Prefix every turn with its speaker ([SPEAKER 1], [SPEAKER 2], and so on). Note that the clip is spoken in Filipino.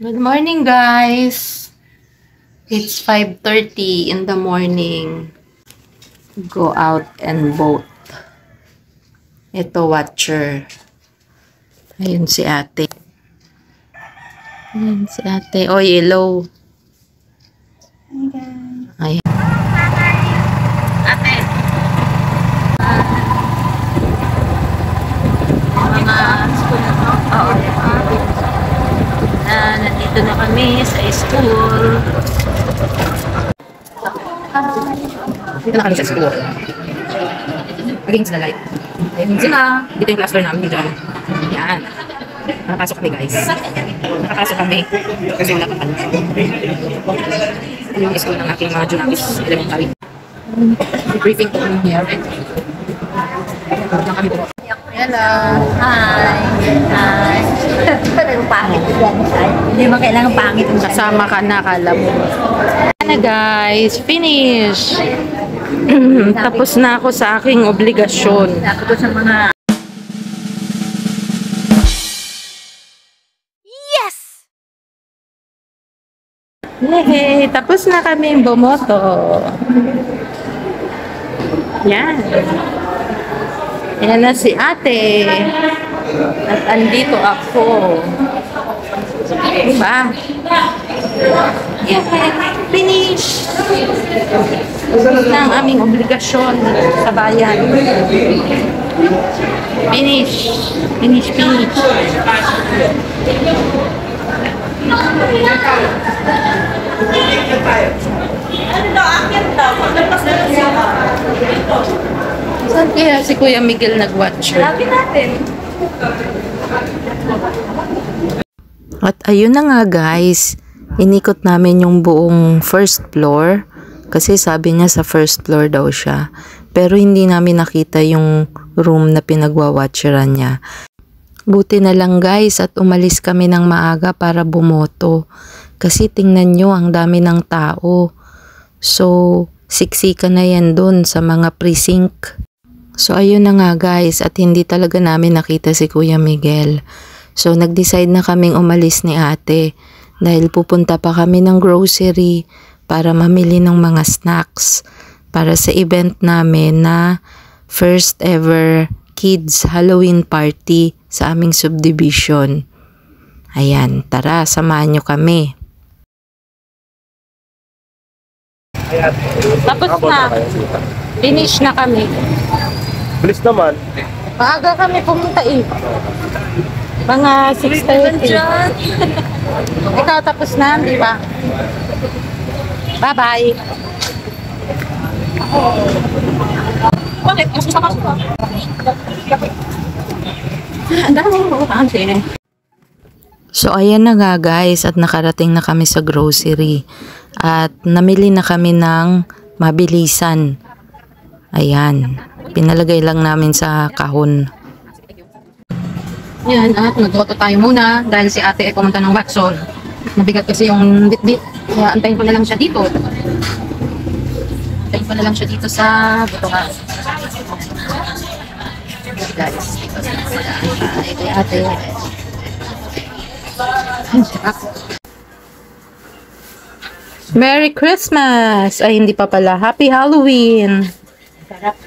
[SPEAKER 1] Good morning, guys. It's 5:30 in the morning. Go out and boat. Ito, watcher. Ayun si ate. Ayun si ate. Oh, yellow.
[SPEAKER 2] Hi, guys.
[SPEAKER 1] Ayan. Ate. Mga school na to. Oo. Nandito na kami sa school. Dito na kami sa school. Against the light. Ayun sila. Dito yung classroom namin. Dito. Yan. Nakapasok kami, guys. Nakapasok kami. Kasi wala pa kami. Yung school ng aking mga Junakis Elementary. Briefing ko kami here. Lang kami po.
[SPEAKER 2] Hello. Hi. Hi. Pero pangit yan. Hindi mo kailangan pangit.
[SPEAKER 1] Kasama ka na, kala mo. Na guys, finish. Tapos na ako sa aking obligasyon.
[SPEAKER 2] Tapos sa mga... Yes!
[SPEAKER 1] Yay! Tapos na kami bumoto. Yan. Yan na si ate. At andito ako. Diba? Yan. Finish! Tapos na ang aming obligasyon sa bayan. Finish! Finish, finish. Saan kaya si Kuya Miguel nag-watcher?
[SPEAKER 2] Sabi natin.
[SPEAKER 1] At ayun na nga guys, inikot namin yung buong first floor kasi sabi niya sa first floor daw siya. Pero hindi namin nakita yung room na pinagwa-watcheran niya. Buti na lang guys at umalis kami ng maaga para bumoto. Kasi tingnan nyo ang dami ng tao. So, siksikan na yan dun sa mga precinct. So, ayun na nga guys at hindi talaga namin nakita si Kuya Miguel. So, nag-decide na kaming umalis ni ate dahil pupunta pa kami ng grocery para mamili ng mga snacks para sa event namin na first ever kids Halloween party sa aming subdivision. Ayan, tara, samahan nyo kami. Tapos na. Finish na kami.
[SPEAKER 3] Bilis naman.
[SPEAKER 1] Maaga kami pumunta eh. Mga 6:30. Ikaw tapos na, di ba? Bye-bye. Bakit? Mas gusto ka? Ang daming bukante. So, ayan na nga guys at nakarating na kami sa grocery. At namili na kami ng mabilisan. Ayan. Pinalagay lang namin sa kahon. Yan, at magboto tayo muna dahil si ate ay pumunta ng Watson. Mabigat kasi yung bit-bit. Kaya antayin ko na lang siya dito. Antayin ko na lang siya dito sa botohan. Guys, dito sa ate. Merry Christmas! Ay, hindi pa pala. Happy Halloween!
[SPEAKER 2] Sarap.